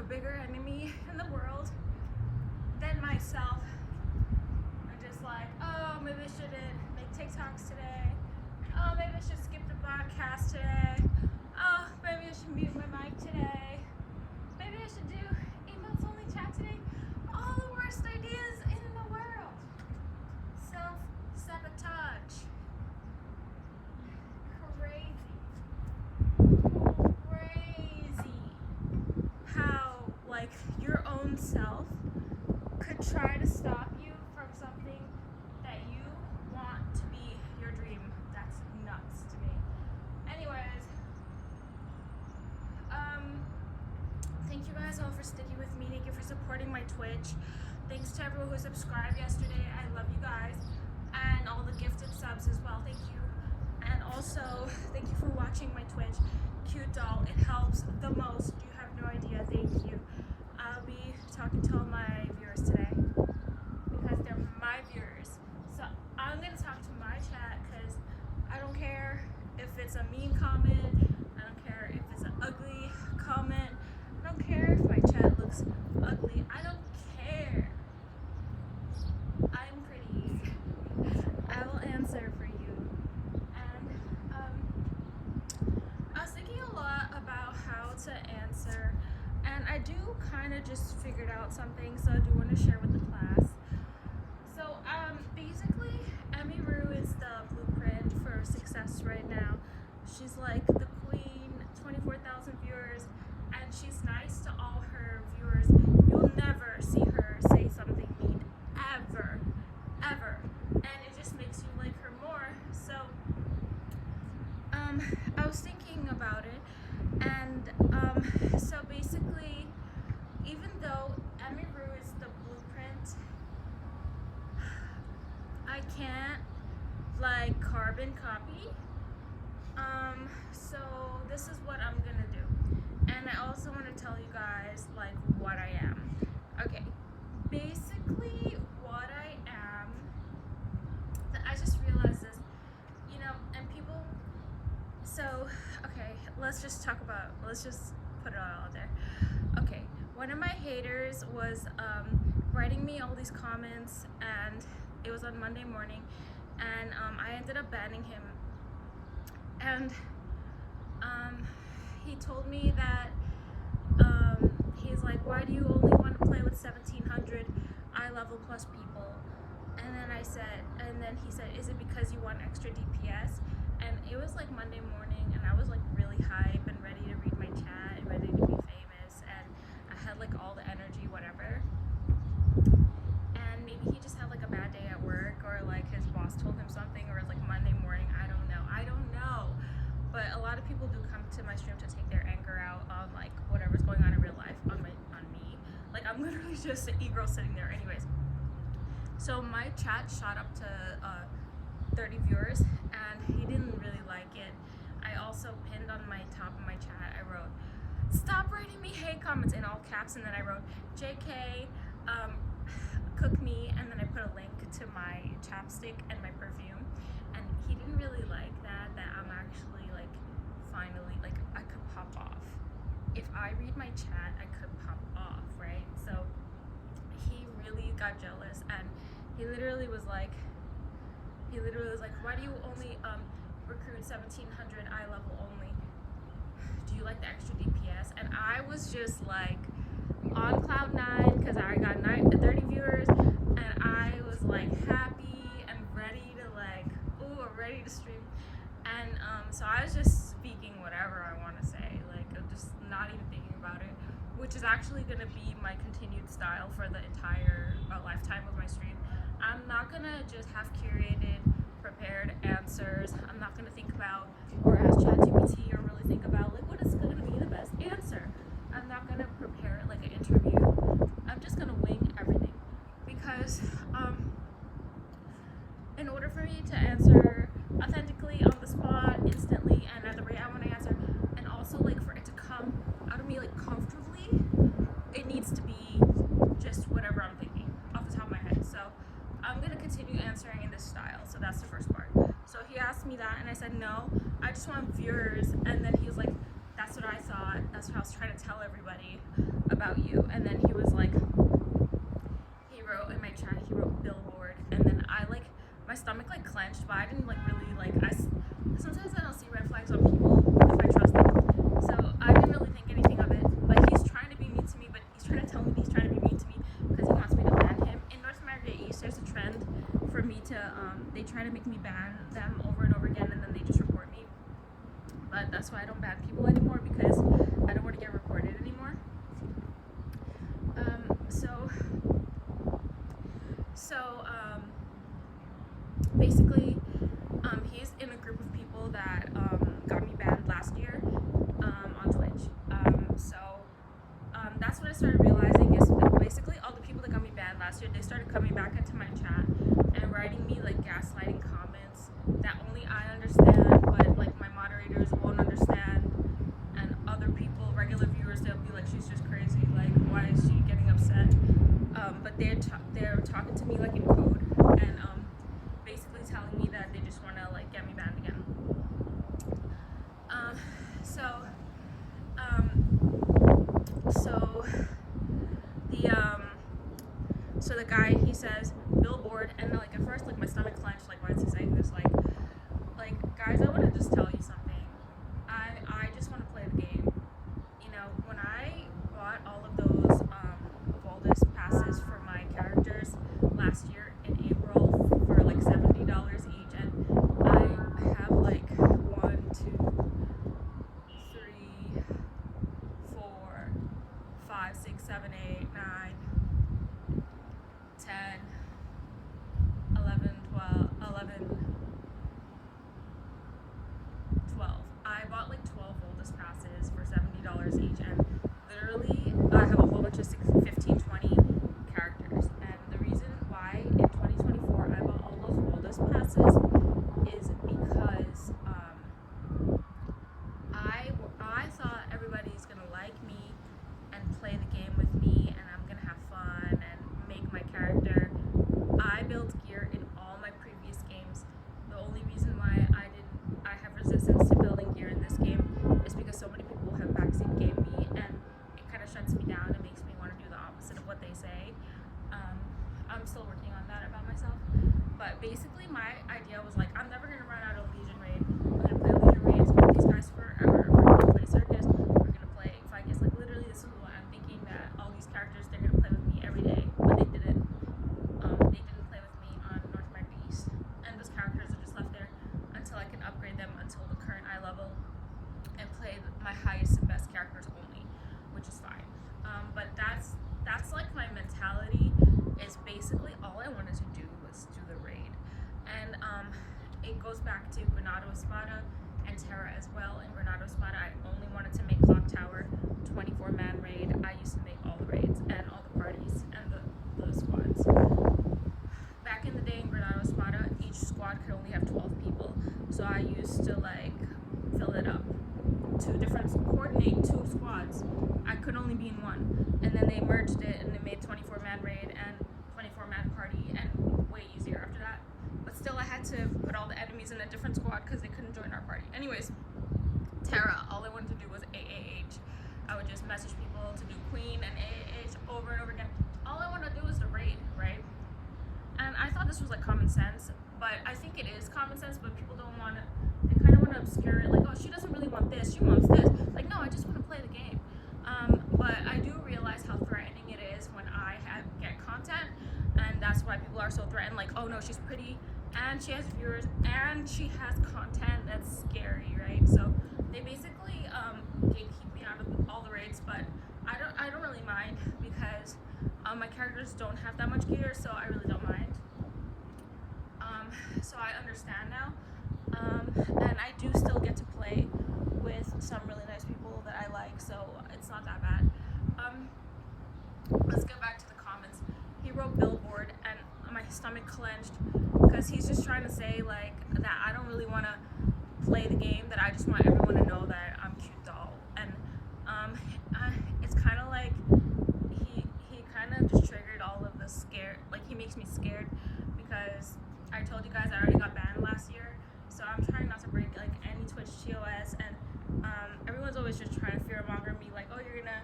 bigger enemy in the world than myself. I'm just like, oh, maybe I shouldn't make TikToks today. Oh, maybe I should skip the podcast today. Oh, maybe I should mute my mic today. Maybe I should do emails only chat today. All the worst ideas in the world. Self-sabotage. Crazy. How, like, your own self could try to stop you from something that you want to be your dream. That's nuts to me. Anyways, thank you guys all for sticking with me. Thank you for supporting my Twitch. Thanks to everyone who subscribed yesterday. I love you guys. And all the gifted subs as well. Thank you. And also, thank you for watching my Twitch. Cute doll. It helps the most. You have no idea. Thank you. I'll be talking to all my viewers today because they're my viewers. So I'm going to talk to my chat because I don't care if it's a mean comment. I don't care if it's an ugly comment. I don't care if my chat looks ugly. I don't care. I'm pretty. I will answer for you. And I was thinking a lot about how to answer, and I do kind of just figured out something, so I do want to share with the class. So basically, Emmy Rue is the blueprint for success right now. She's like the queen, 24,000 viewers, and she's nice to all her viewers. You'll never see her say something mean, ever. And it just makes you like her more. So I was thinking about it, and so basically, even though Emmy Rue is the blueprint, I can't like carbon copy. So this is what I'm gonna do, and I also want to tell you guys like what I am. Okay, basically what I am. I just realized this, you know, and people. So okay, let's just put it all out there. Okay, one of my haters was writing me all these comments, and it was on Monday morning, and I ended up banning him. And he told me that he's like, why do you only want to play with 1,700 eye level plus people? And then he said, is it because you want extra DPS? And it was like Monday morning, and I was like really hype and ready to read my chat and ready to be famous, and I had like all the energy, whatever. And maybe he just had like a bad day at work, or like his boss told him something, or it's like Monday morning. I don't know. But a lot of people do come to my stream to take their anger out on like whatever's going on in real life on me. Like I'm literally just an e-girl sitting there. Anyways, so my chat shot up to 30 viewers, and he didn't really like it. I also pinned on my top of my chat, I wrote, stop writing me hate comments in all caps, and then I wrote, JK, cook me, and then I put a link to my chapstick and my perfume, and he didn't really like that I'm actually like, finally, like I could pop off. If I read my chat, I could pop off, right? So he really got jealous, and he literally was like, why do you only recruit 1,700 eye level only? Do you like the extra DPS? And I was just like on cloud 9 because I got 30 viewers, and I was like happy and ready to like, ready to stream. And so I was just speaking whatever I want to say, like I'm just not even thinking about it, which is actually going to be my continued style for the entire lifetime of my stream. I'm not gonna just have curated, prepared answers. I'm not gonna think about or ask ChatGPT or really think about like what is gonna be the best answer. I'm not gonna prepare it like an interview. I'm just gonna wing everything, because in order for me to answer authentically on the spot, instantly, and at the rate I want to answer, and also like for it to come out of me like comfortably, it needs to be just whatever I'm thinking off the top of my head. So I'm gonna continue answering in this style. So that's the first part. So he asked me that, and I said no, I just want viewers. And then he was like, that's what I thought. That's what I was trying to tell everybody about you. And then he was like, he wrote in my chat, he wrote billboard. And then I like, my stomach like clenched, but I didn't like really like, sometimes I don't see red flags on people if I trust them. So I didn't really think anything of it. But he's trying to be mean to me, but he's trying to tell me he's trying to be mean to me because he wants me to ban him. In North America East, there's a trend for me to, they try to make me ban them over and over again, and then they just report me. But that's why I don't ban people anymore, because I don't want to get reported anymore. Basically, he's in a group of people that got me banned last year on Twitch. That's what I started realizing is basically all the people that got me banned last year, they started coming back into my chat and writing me like gaslighting comments that only I understand, but like my moderators won't understand, and other people, regular viewers, they'll be like, she's just crazy, like why is she getting upset? But they're talking to me like in code, and basically telling me that they just want to like get me banned again. So the guy, he says billboard, and like at first like my stomach clenched, like why is he saying this? Like guys, I want to just tell you something. I just want to play the game. You know, when I bought all of those Voldus passes for my characters last year in April for like $70 each, and I have like 1, 2, 3, 4, 5, 6, 7, 8, 9, 10, 11, 12. I bought like 12 Voldus passes for $70 each, and literally I have a whole bunch of 15, 20 characters. And the reason why in 2024 I bought all those Voldus passes is because I thought everybody's gonna like me and play the game with me, and I'm gonna have fun and make my character. I built gear in all my previous games. The only reason why I have resistance to building gear in this game is because so many people have backseat game me, and it kind of shuts me down and makes me want to do the opposite of what they say. I'm still working on that about myself, but basically my idea was like, I'm never gonna run out of Legion Raid. I'm gonna play Legion Raids with these guys forever. We're gonna play Circus, we're gonna play Ficus. Like literally this is what I'm thinking, that all these characters, they're gonna play with me every day, but they didn't. They didn't play with me on North America East, and those characters are just left there until I can upgrade them until the current eye level and play my highest and best characters only, which is fine. But that's like my mentality. Is basically all I wanted to do was do the raid, and it goes back to Granado Espada and Terra as well. In Granado Espada, I only wanted to make Clock Tower 24-man raid. I used to make all the raids and all the parties and the squads. Back in the day in Granado Espada, each squad could only have 12 people, so I used to like fill it up. Coordinate two squads. I could only be in one, and then they merged it and they made 24-man raid and 24-man party, and way easier after that. But still, I had to put all the enemies in a different squad because they couldn't join our party. Anyways, Terra, all I wanted to do was AAH. I would just message people to do Queen and AAH over and over again. All I want to do is the raid, right? And I thought this was like common sense, but I think it is common sense, but people don't want to, they kind of want to obscure it, like, oh, she doesn't really want this, she wants this. Like, no, I just want to play the game. But I do realize how threatening it is when I get content, and that's why people are so threatened, like, oh no, she's pretty, and she has viewers, and she has content. That's scary, right? So they basically gatekeep me out of all the raids, but I don't really mind, because my characters don't have that much gear, so I really don't mind. So I understand now, and I do still get to play with some really nice people that I like, so it's not that bad. Let's get back to the comments. He wrote billboard, and my stomach clenched, because he's just trying to say like that I don't really want to play the game, that I just want everyone to know that I'm cute doll. And it's kind of like he kind of just triggered all of the scare, like he makes me scared, because I told you guys I already got banned last year, so I'm trying not to break like any Twitch TOS, and everyone's always was just trying to fearmonger me, like, oh, you're gonna,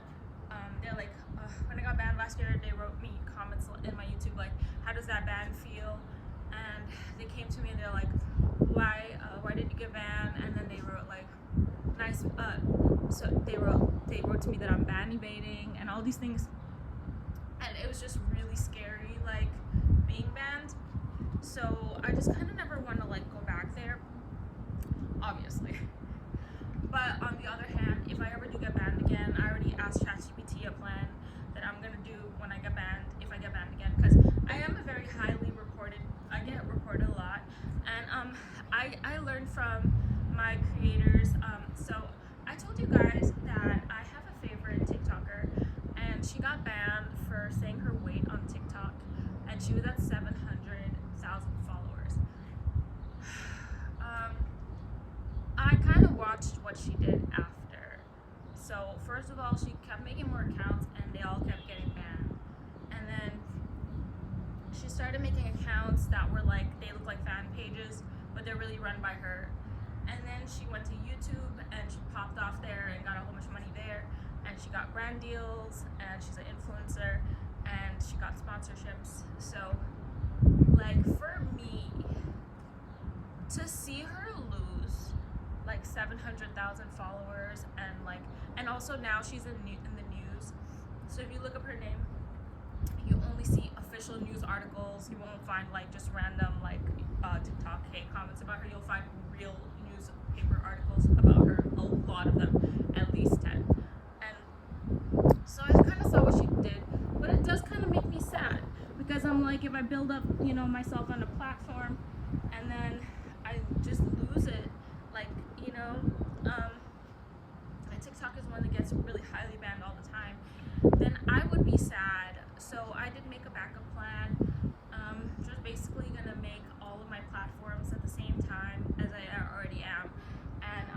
they're like, when I got banned last year, they wrote me comments in my YouTube, like, how does that ban feel? And they came to me and they're like, why did you get banned? And then they wrote like, nice, so they wrote to me that I'm ban evading and all these things. And it was just really scary, like, being banned. So I just kind of never want to, like, go back there, obviously. But on the other hand, if I ever do get banned again, I already asked ChatGPT a plan that I'm gonna do when I get banned, if I get banned again, because I am a very highly reported, I get reported a lot, and I learned from my creators. So I told you guys that I have a favorite TikToker, and she got banned for saying her weight on TikTok, and she was at 700,000 followers. I kind of watched what she did after. So first of all, she kept making more accounts and they all kept getting banned. And then she started making accounts that were like, they look like fan pages, but they're really run by her. And then she went to YouTube and she popped off there and got a whole bunch of money there. And she got brand deals and she's an influencer and she got sponsorships. So like for me, to see her lose like 700,000 followers and also now she's in the news. So if you look up her name, you only see official news articles. You won't find like just random like TikTok hate comments about her. You'll find real newspaper articles about her, a lot of them, at least 10. And so I kind of saw what she did, but it does kind of make me sad because I'm like, if I build up, you know, myself on a platform and then I just lose it, like, you know, and TikTok is one that gets really highly banned all the time, then I would be sad. So I did make a backup plan. Just basically gonna make all of my platforms at the same time as I already am. And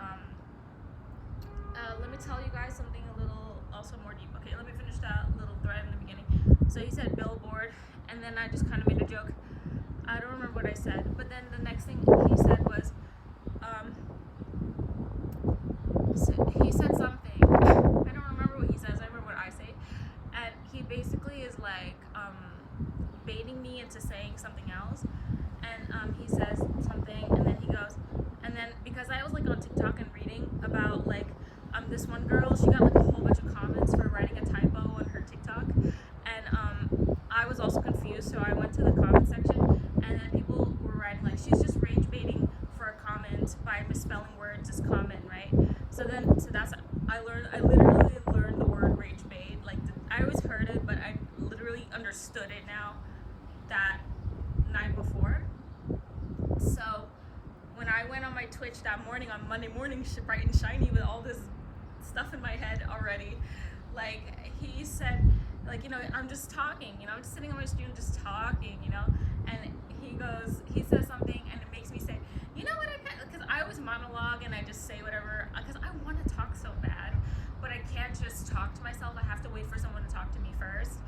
let me tell you guys something a little also more deep. Okay, let me finish that little thread in the beginning. So he said billboard, and then I just kind of made a joke. I don't remember what I said, but then the next thing he said was, so he said something. I don't remember what he says. I remember what I say, and he basically is like baiting me into saying something else. And he says something, and then he goes, and then because I was like on TikTok and reading about like this one girl, she got like a whole bunch of comments for writing a typo on her TikTok, and I was also confused, so I went to the comment section, and then people were writing like, she's just rage baiting for a comment by misspelling words as comment, right? So that's I literally learned the word rage bait. Like I always heard it, but I literally understood it now that night before. So when I went on my Twitch that morning, on Monday morning, bright and shiny with all this stuff in my head already, like he said, like, you know, I'm just talking, you know, I'm just sitting on my stream just talking, you know, and he says something and it makes me say, you know what, because I always monologue and I just say whatever, because I want to talk so bad, but I can't just talk to myself. I have to wait for someone to talk to me first,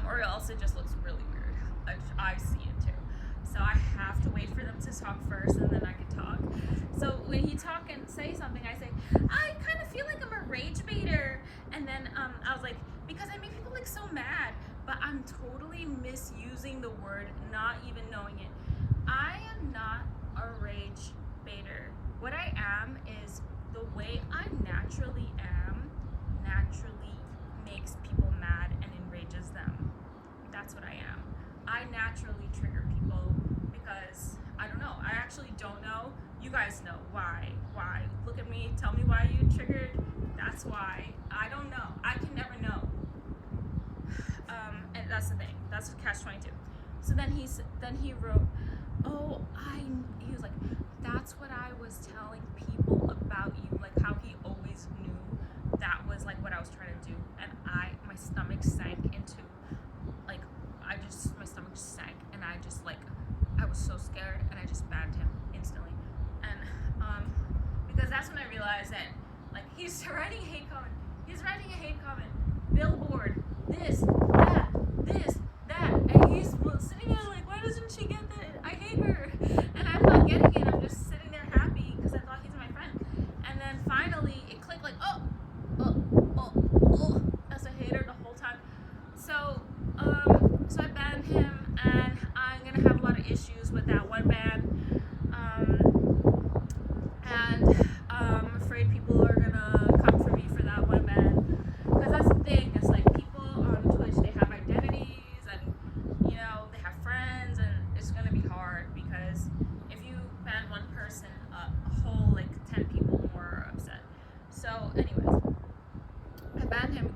or else it just looks really weird. I see it too. So I have to wait for them to talk first and then I can talk. So when he talk and say something, I say, I kind of feel like I'm a rage baiter. And then I was like, because I make people like so mad, but I'm totally misusing the word, not even knowing it. I am not a rage baiter. What I am is the way I naturally am, naturally makes people mad and enrages them. That's what I am. I naturally trigger people because I don't know. I actually don't know. You guys know why. Why? Look at me. Tell me why you triggered. That's why. I don't know. I can never know. And that's the thing. That's catch-22. So then he wrote, oh, he was like, that's what I was telling people about you, like how he always knew that was like what I was trying to do. And my stomach sank into, like, my stomach sank, and I was so scared, and I just banned him instantly. And because that's when I realized that, like, he's writing a hate comment, billboard, this, that, and he's sitting there like, why doesn't she get that? I hate her, and I'm not getting it. I'm just sitting there happy because I thought he's my friend. And then finally it clicked, like, oh,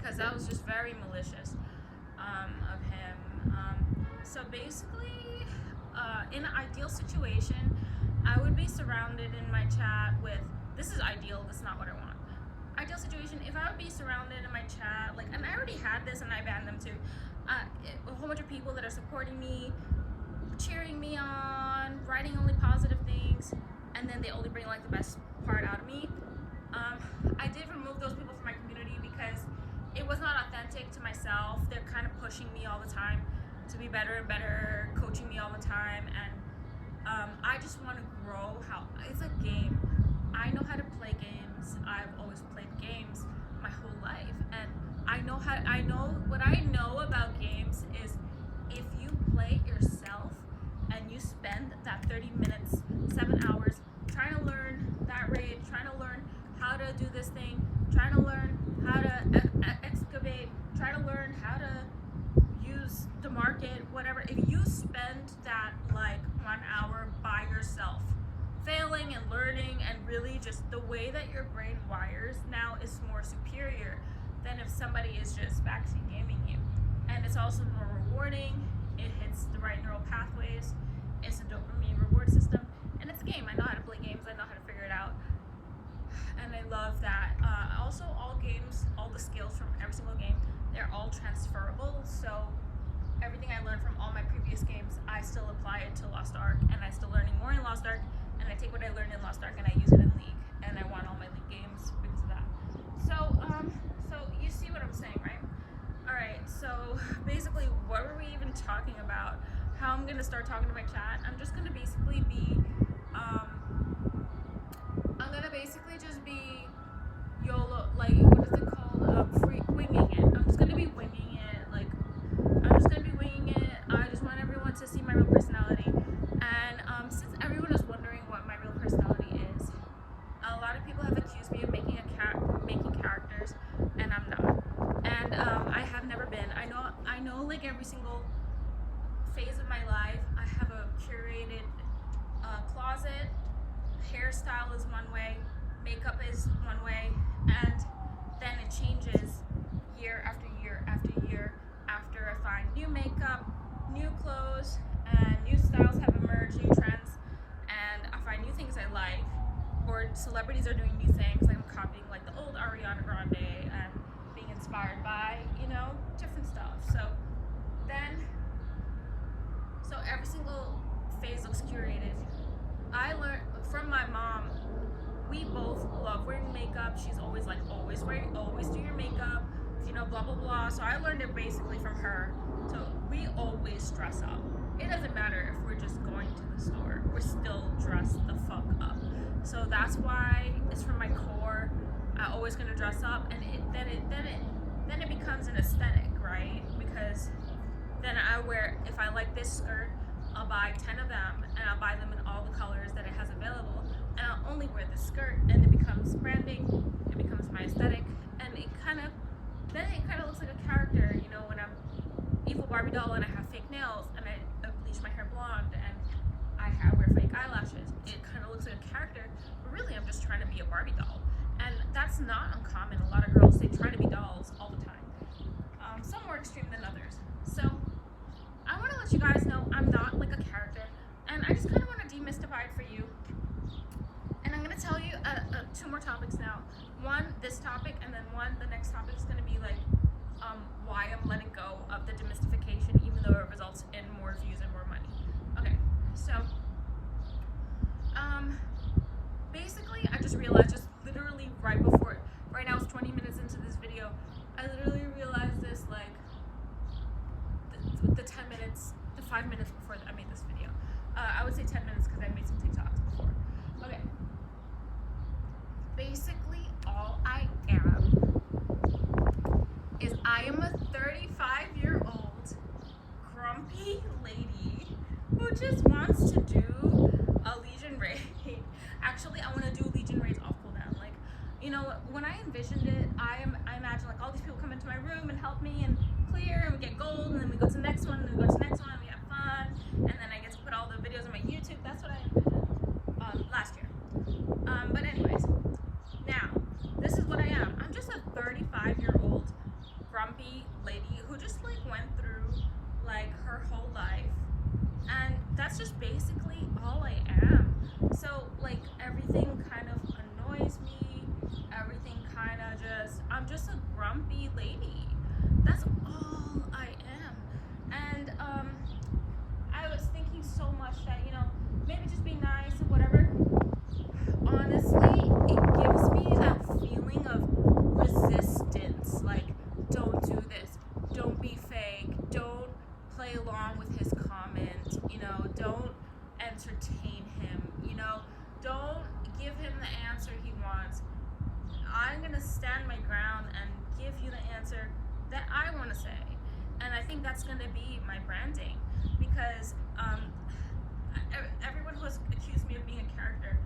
because that was just very malicious of him. So basically, in an ideal situation, I would be surrounded in my chat with, this is ideal, this is not what I want. Ideal situation, if I would be surrounded in my chat, like, and I already had this and I banned them too, a whole bunch of people that are supporting me, cheering me on, writing only positive things, and then they only bring like the best part out of me. I did remove those people from my community because it was not authentic to myself. They're kind of pushing me all the time to be better and better, coaching me all the time, and I just want to grow. It's a game. I know how to play games. I've always played games my whole life, and I know what I know about games is if you play yourself and you spend that 30 minutes, 7 hours trying to learn that raid, trying to learn how to do this thing, trying to learn how to excavate, try to learn how to use the market, whatever. If you spend that like 1 hour by yourself, failing and learning, and really just the way that your brain wires now is more superior than if somebody is just backseat gaming you. And it's also more rewarding. It hits the right neural pathways. It's a dopamine reward system, and it's a game. I know how to play games. I know how to figure it out, and I love that. Also, all games, all the skills from every single game, they're all transferable. So everything I learned from all my previous games, I still apply it to Lost Ark, and I'm still learning more in Lost Ark, and I take what I learned in Lost Ark and I use it in League, and I want all my League games because of that. So you see what I'm saying, right? All right, so basically, what were we even talking about? How I'm gonna start talking to my chat? I'm just gonna basically be, I'm gonna basically just be YOLO, like, what is it called? Winging it. I'm just gonna be winging it, like, I'm just gonna be winging it. I just want everyone to see my real personality. And since everyone is wondering what my real personality is, a lot of people have accused me of making characters, and I'm not. And I have never been. I know like every single phase of my life, I have a curated closet. Hairstyle is one way, makeup is one way, and then it changes year after year after year after I find new makeup, new clothes, and new styles have emerged, new trends, and I find new things I like, or celebrities are doing new things, like I'm copying like the old Ariana Grande and being inspired by, different stuff. So every single phase looks curated. I learned from my mom, we both love wearing makeup. She's always like, always do your makeup, blah, blah, blah. So I learned it basically from her. So we always dress up. It doesn't matter if we're just going to the store, we're still dressed the fuck up. So that's why it's from my core. I'm always gonna dress up, and then it becomes an aesthetic, right? Because then I wear, if I like this skirt, I'll buy 10 of them, and I'll buy them in all the colors that it has available, and I'll only wear this skirt, and it becomes branding, it becomes my aesthetic, and it kind of looks like a character, when I'm evil Barbie doll and I have fake nails, and I bleach my hair blonde, and I wear fake eyelashes. It kind of looks like a character, but really I'm just trying to be a Barbie doll, and that's not uncommon. A lot of girls, they try to be dolls all the time. Some more extreme than others. So I want to let you guys know I'm not like a character, and I just kind of want to demystify it for you. And I'm going to tell you 2 more topics now. One, this topic, and then the next topic is going to be like why I'm letting go of the demystification, even though it results in more views and more money. Okay, so basically I just realized, just literally right now it's 20 minutes into this video, I literally realized this like the 5 minutes before I made this video. I would say 10 minutes because I made some TikToks before. Okay. Basically, all I am is I am a 35-year-old grumpy lady who just wants to do a Legion raid. Actually, I want to do Legion raids off cooldown. Like, when I envisioned it, I imagine like all these people come into my room and help me and clear, and we get gold, and then we go to the next one, and we go to the next one, and we have fun, and then I get to put all the videos on my YouTube. That's what I envisioned last year. But anyways, now this is what I am. I'm just a 35-year-old grumpy lady who just like went through like her whole life, and that's just basically all I am. So like everything kind of annoys me, everything kind of just, I'm just a grumpy lady. That's all I am. And I was thinking so much that, you know, maybe just be nice and whatever. Honestly, it gives me that feeling of resistance. Like, don't do this, don't be fake, don't play along with his comment, you know, don't entertain him, you know, don't give him the answer he wants. I'm gonna stand my ground and give you the answer that I want to say. And I think that's gonna be my branding, because everyone who has accused me of being a character,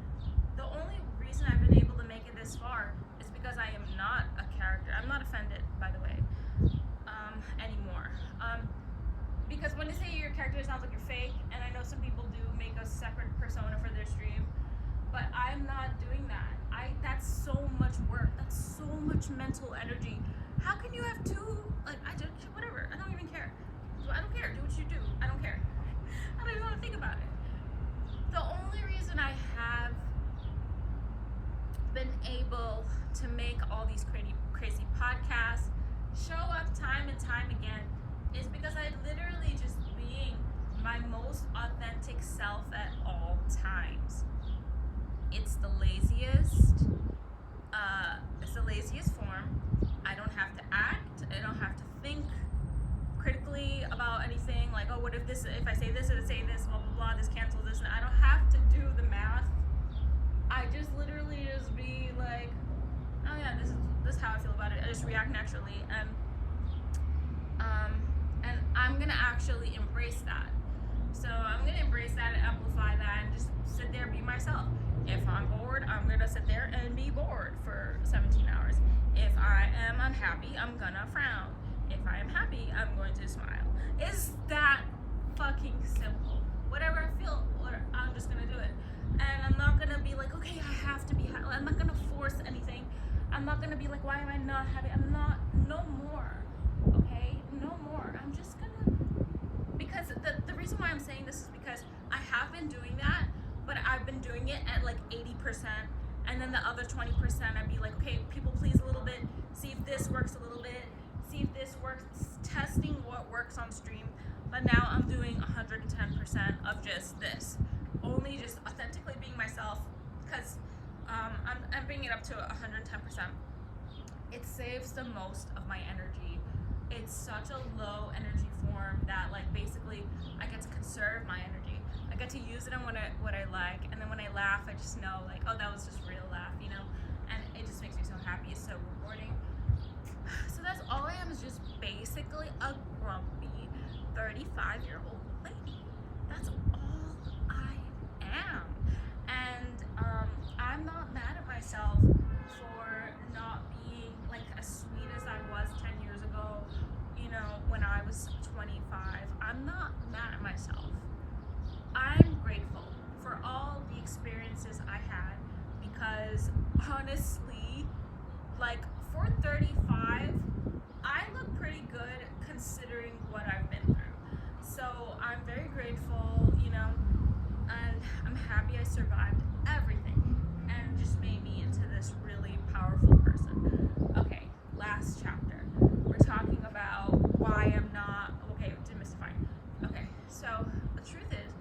the only reason I've been able to make it this far is because I am not a character. I'm not offended, by the way, anymore. Because when they say you're a character, it sounds like you're fake, and I know some people do make a separate persona for their stream, but I'm not doing that. That's so much work. That's so much mental energy. How can you have two? Like, I don't, whatever. I don't even care. I don't care. Do what you do. I don't care. I don't even want to think about it. The only reason I have been able to make all these crazy podcasts, show up time and time again, is because I literally just being my most authentic self at all times. It's the laziest. It's the laziest form. I don't have to act. I don't have to think critically about anything. Like, oh, what if this? If I say this, it'll say this. Blah blah blah. This cancels this, and I don't have to do the math. I just literally just be like, oh yeah, this is how I feel about it. I just react naturally, and I'm gonna actually embrace that. So I'm gonna embrace that and amplify that and just sit there and be myself. If I'm bored, I'm gonna sit there and be bored for 17 hours. If I am unhappy, I'm gonna frown. If I am happy, I'm going to smile. It's that fucking simple. Whatever I feel, I'm just gonna do it. And I'm not gonna be like, okay, I have to be happy. I'm not gonna force anything. I'm not gonna be like, why am I not happy? I'm not, no more. Okay, no more. I'm just gonna, because the reason why I'm saying this is because I have been doing that, but I've been doing it at like 80%, and then the other 20% I'd be like, okay, people please a little bit, see if this works a little bit, see if this works, testing what works on stream. But now I'm doing 110% of just this, only just authentically being myself, because I'm bringing it up to 110%. It saves the most of my energy. It's such a low energy form that, like, basically I get to conserve my energy. I get to use it on what I like, and then when I laugh, I just know, like, oh, that was just real laugh, you know, and it just makes me so happy. It's so rewarding. So that's all I am, is just basically a grumpy 35-year-old lady. That's all I am. And I'm not mad at myself for not being like as sweet as I was 10 years ago, you know, when I was 25. I'm not mad at myself. I'm grateful for all the experiences I had, because honestly, like, for 35, I look pretty good considering what I've been through. So I'm very grateful, you know, and I'm happy I survived everything and just made me into this really powerful person. Okay, last chapter. We're talking about why I'm not, okay, demystifying. Okay, so the truth is,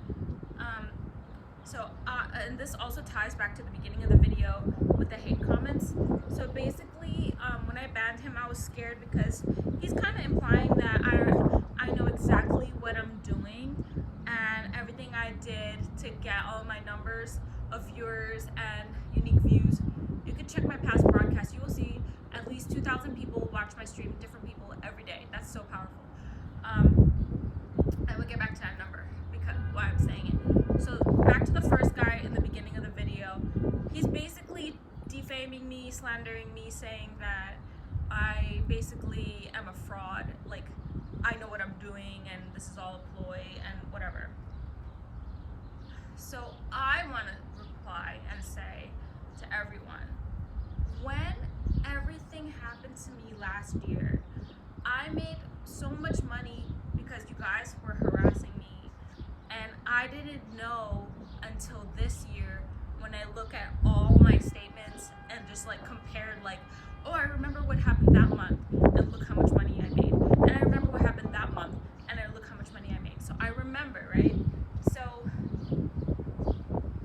and this also ties back to the beginning of the video with the hate comments. So basically, when I banned him, I was scared because he's kind of implying that I know exactly what I'm doing, and everything I did to get all my numbers of viewers and unique views. You can check my past broadcasts. You will see at least 2,000 people watch my stream, different people every day. That's so powerful. I will get back to that number because why I'm saying it. So back to the first guy in the beginning of the video. He's basically defaming me, slandering me, saying that I basically am a fraud. Like, I know what I'm doing and this is all a ploy and whatever. So I want to reply and say to everyone, when everything happened to me last year, I made so much money because you guys were harassing me, and I didn't know until this year when I look at all my statements and just like compared, like, oh, I remember what happened that month and look how much money I made, and I remember what happened that month and I look how much money I made. So I remember, right? So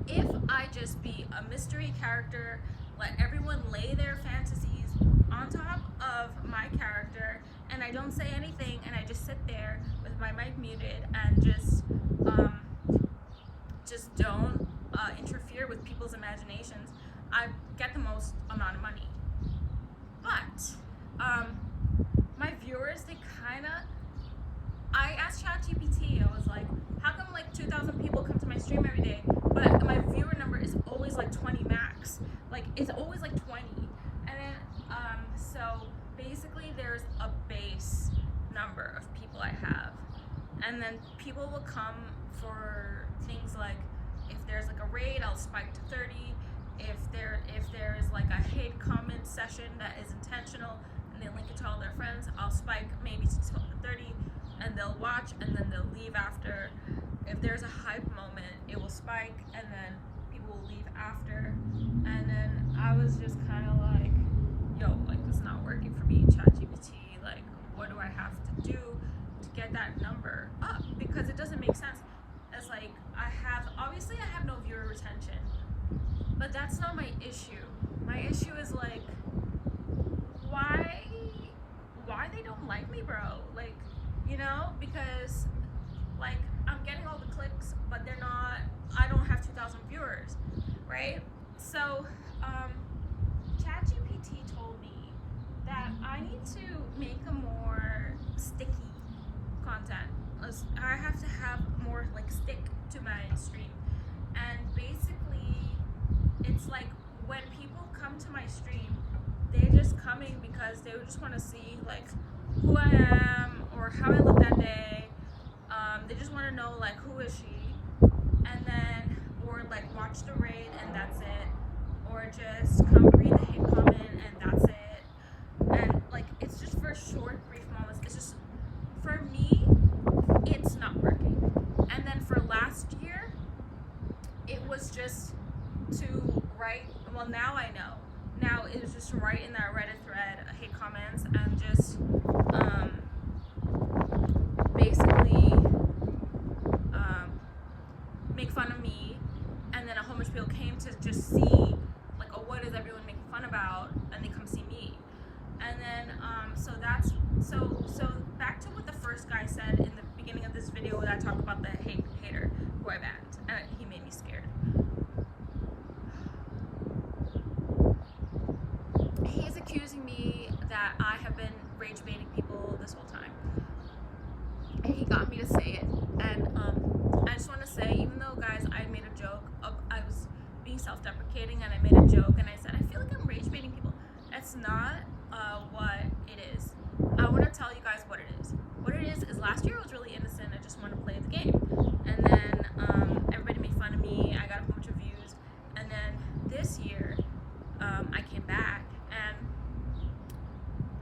if I just be a mystery character, let everyone lay their fantasies on top of my character, and I don't say anything, and I just sit there with my mic muted and just don't interfere with people's imaginations, I get the most amount of money. But my viewers, they kind of, I asked ChatGPT, I was like, how come like 2,000 people come to my stream every day, but my viewer number is always like 20 max? Like, it's always like 20. And then, so basically there's a base number of people I have. And then people will come for things like, if there's like a raid, I'll spike to 30. If there's like a hate comment session that is intentional and they link it to all their friends, I'll spike maybe to 30, and they'll watch and then they'll leave after. If there's a hype moment, it will spike and then people will leave after. And then I was just kind of like, yo, like, this is not working for me, ChatGPT. Like, what do I have to do to get that number up? Because it doesn't make sense. It's like, obviously I have no viewer retention, but that's not my issue. My issue is like, why they don't like me, bro? Like, you know, because like, I'm getting all the clicks, but I don't have 2,000 viewers, right? So, ChatGPT told me that I need to make a more sticky content. I have to have more like stick to my stream. And basically, it's like when people come to my stream, they're just coming because they just want to see like who I am or how I look that day. They just want to know like, who is she, and then, or like watch the raid and that's it, or just come read the hate comment and that's it. And like, it's just for short, brief moments. It's just, for me, it's not working. And then for last year, it was just to write, well, now I know. Now it was just to write in that Reddit thread hate comments and just basically make fun of me. And then a whole bunch of people came to just see like, oh, what is everyone making fun about, and they come see me. And then so back to what the first guy said in the beginning of this video, that I talk about the hater who I banned, and he made me scared. He's accusing me that I have been rage baiting people this whole time, and he got me to say it. And I just want to say, even though, guys, I made a joke, I was being self-deprecating, and I made a joke, and I said, I feel like I'm rage baiting people. That's not what it is. I want to tell you guys what it is. What it is last year I was really innocent. I just wanted to play the game, and then everybody made fun of me. I got a whole bunch of views, and then this year I came back, and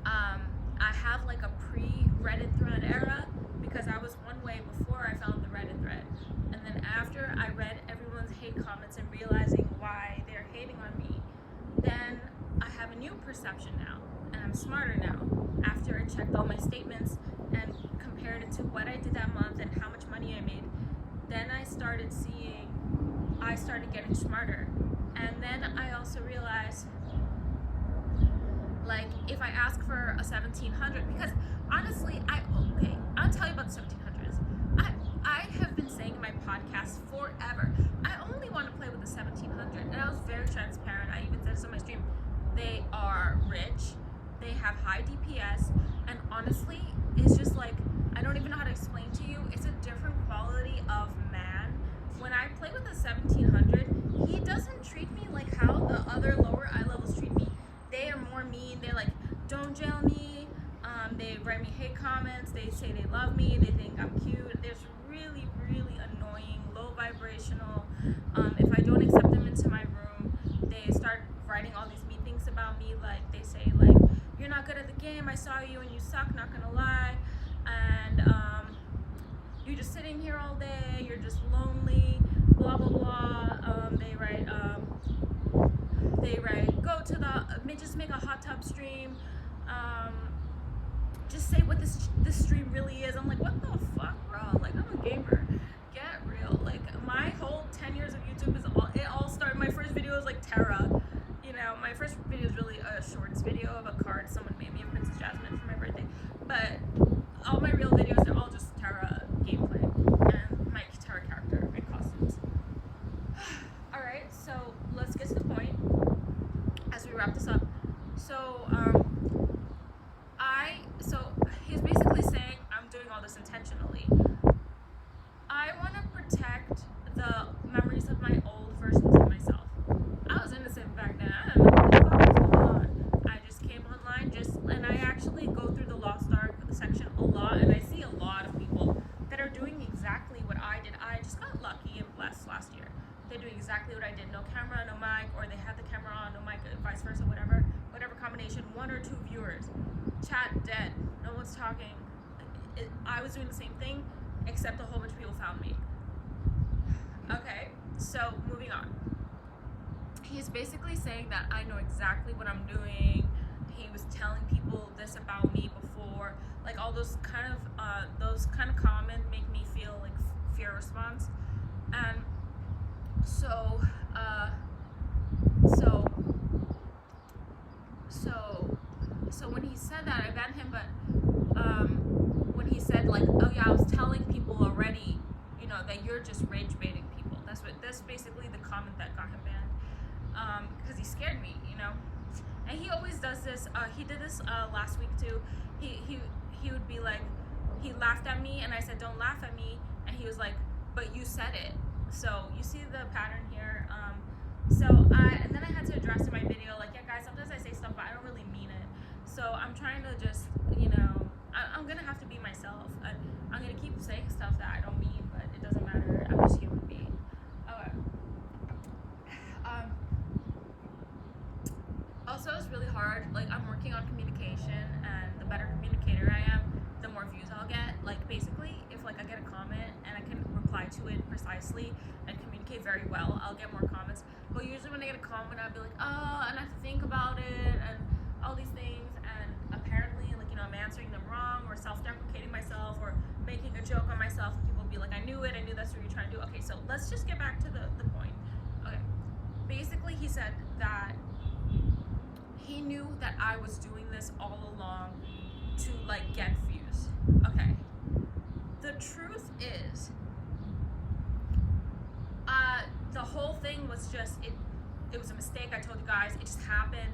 I have like a pre-Reddit thread era, because I was one way before I found the Reddit thread, and then after I read everyone's hate comments and realizing why they're hating on me, then I have a new perception now, and I'm smarter now. After I checked all my statements and compared it to what I did that month and how much money I made, then I started getting smarter. And then I also realized, like, if I ask for a 1700, because honestly, I'll tell you about the 1700s. I have been saying in my podcast forever, I only want to play with the 1700, and I was very transparent. I even said this on my stream. They are rich, they have high DPS, and honestly, it's just like, I don't even know how to explain to you. It's a different quality of man. When I play with a 1700, he doesn't treat me like how the other lower eye levels treat me. They are more mean. They're like, don't jail me. They write me hate comments. They say they love me. They think I'm cute. There's really, really annoying, low vibrational. If I don't accept them into my room, they start writing all these mean things about me. Like, they say like, you're not good at the game. I saw you and you suck, not gonna lie. And you're just sitting here all day. You're just lonely. Blah blah blah. They write, go to the, just make a hot tub stream. Just say what this stream really is. I'm like, what the fuck, bro? Like, I'm a gamer. Get real. Like, my whole 10 years of YouTube is it all started. My first video was like Terra. You know, my first video is really a shorts video of a card someone made me of Princess Jasmine for my birthday. But all my real videos are all just Terra gameplay and my Terra character and costumes. Alright, so let's get to the point as we wrap this up. So he's basically saying I'm doing all this intentionally. I want to protect the memories of my old versions of myself. I was innocent back then. I don't know what the fuck was going on. I just came online and I actually go through the Lost Ark section a lot, and I see a lot of people that are doing exactly what I did. I just got lucky and blessed last year. They're doing exactly what I did. No camera, no mic, or they have the camera on, no mic, vice versa, whatever combination. 1 or 2 viewers. Chat dead. No one's talking. I was doing the same thing, except a whole bunch of people found me. Okay, so moving on. He's basically saying that I know exactly what I'm doing. He was telling people this about me before. Like, all those kind of comments make me feel like fear response. And so when he said that, I banned him. But when he said, like, oh yeah, I was telling people already, you know, that you're just rage baiting people. That's basically the comment that got him banned. Because he scared me, you know. And he always does this. He did this last week too. He would be like, he laughed at me, and I said, don't laugh at me, and he was like, but you said it. So you see the pattern here. And then I had to address in my video, like, yeah guys, sometimes I say stuff but I don't really mean it. So I'm trying to just, you know, I'm gonna have to be myself. I'm gonna keep saying stuff that I don't mean, but it doesn't matter. I'm just a human being. Okay. Also, it's really hard. Like, I'm working on communication, and the better communicator I am, the more views I'll get. Like, basically, if like I get a comment and I can reply to it precisely and communicate very well, I'll get more comments. But usually when I get a comment, I'll be like, oh, and I have to think about it and all these things. And apparently, like, you know, I'm answering them wrong or self-deprecating myself or making a joke on myself. And people will be like, I knew it. I knew that's what you're trying to do. Okay, so let's just get back to the point. Okay. Basically, he said that he knew that I was doing this all along to, like, get views. Okay. The truth is, the whole thing was just, it was a mistake. I told you guys, it just happened.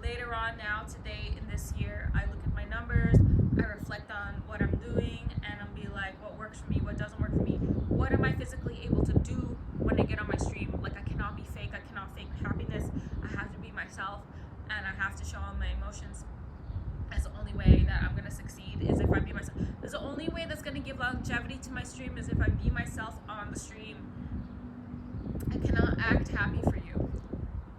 Later on now, today, in this year, I look at my numbers, I reflect on what I'm doing, and I'll be like, what works for me, what doesn't work for me, what am I physically able to do when I get on my stream. Like, I cannot be fake, I cannot fake happiness, I have to be myself, and I have to show all my emotions. That's the only way that I'm gonna succeed, is if I be myself. That's the only way that's gonna give longevity to my stream, is if I be myself on the stream. I cannot act happy for you.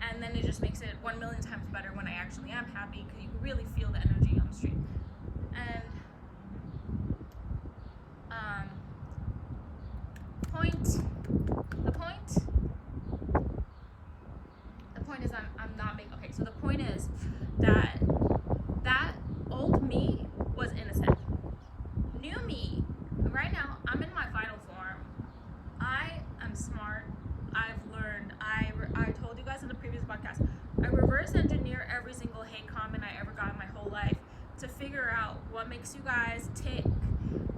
And then it just makes it 1,000,000 times better when I actually am happy, because you can really feel the energy on the stream. And the point is I'm not making, okay, so the point is that old me was innocent. New me, right now, I'm in my final form. I am smart. I've learned. I told you guys in the previous podcast, I reverse engineer every single hate comment I ever got in my whole life to figure out what makes you guys tick.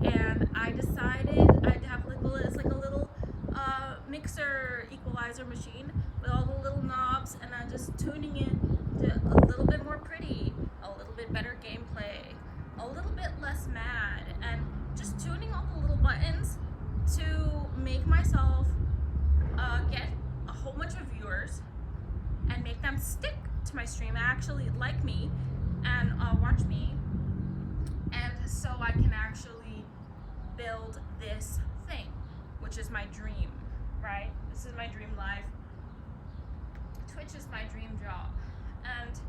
And I decided I'd have it's like a little mixer equalizer machine with all the little knobs, and I'm just tuning it to a little bit more pretty, a little bit better gameplay, a little bit less mad, and just tuning all the little buttons to make myself get a whole bunch of viewers and make them stick to my stream, actually like me and watch me, and so I can actually build this thing, which is my dream, right? This is my dream life. Twitch is my dream job. And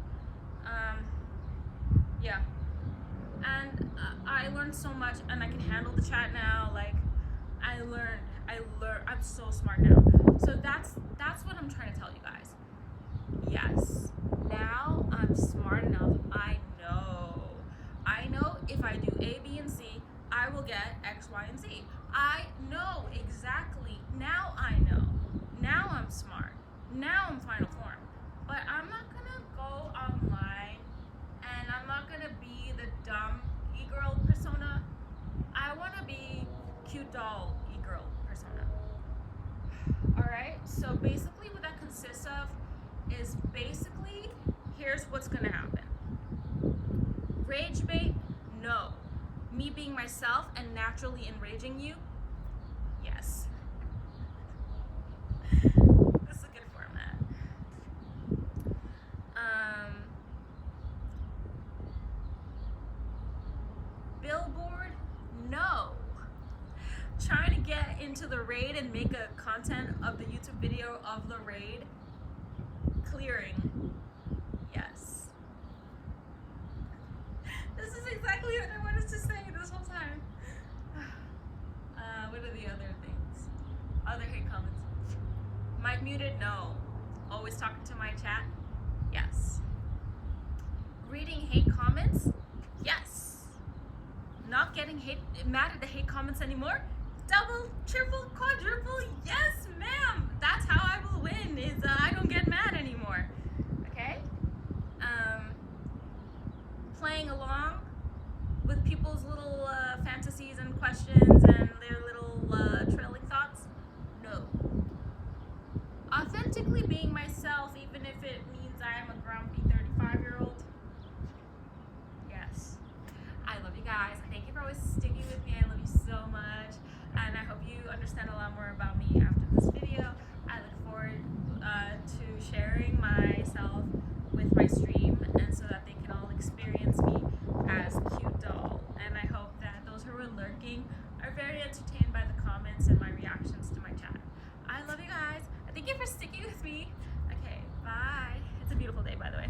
learned so much, and I can handle the chat now. Like, I learned. I'm so smart now. So that's what I'm trying to tell you guys. Yes, now I'm smart enough. I know if I do A, B, and C, I will get X, Y, and Z. I know exactly. Now I know. Now I'm smart. Now I'm final form. But I'm not gonna go online and I'm not gonna be the dumb e-girl persona. I wanna be cute doll e-girl persona. Alright, so basically what that consists of is basically, here's what's gonna happen. Rage bait? No. Me being myself and naturally enraging you? Yes. This is a good format. Billboard? No. Trying to get into the raid and make a content of the YouTube video of the raid? Clearing? Yes. This is exactly what I wanted to say this whole time. What are the other things? Other hate comments. Mic muted? No. Always talking to my chat? Yes. Reading hate comments? Yes. Not getting mad at the hate comments anymore? Double, triple, quadruple? Yes, ma'am. That's how I will win, is I don't get mad anymore. Okay? Playing along with people's little fantasies and questions and their little trailing thoughts? No. Authentically being myself, even if it means I am a grumpy 35-year-old? Yes. I love you guys. Thank you for always sticking with me. I love you so much. And I hope you understand a lot more about me after this video. I look forward to sharing myself with my stream, and so that they can all experience me as cute doll. And I hope that those who are lurking are very entertained by the comments and my reactions to my chat. I love you guys. Thank you for sticking with me. Okay, bye. It's a beautiful day, by the way.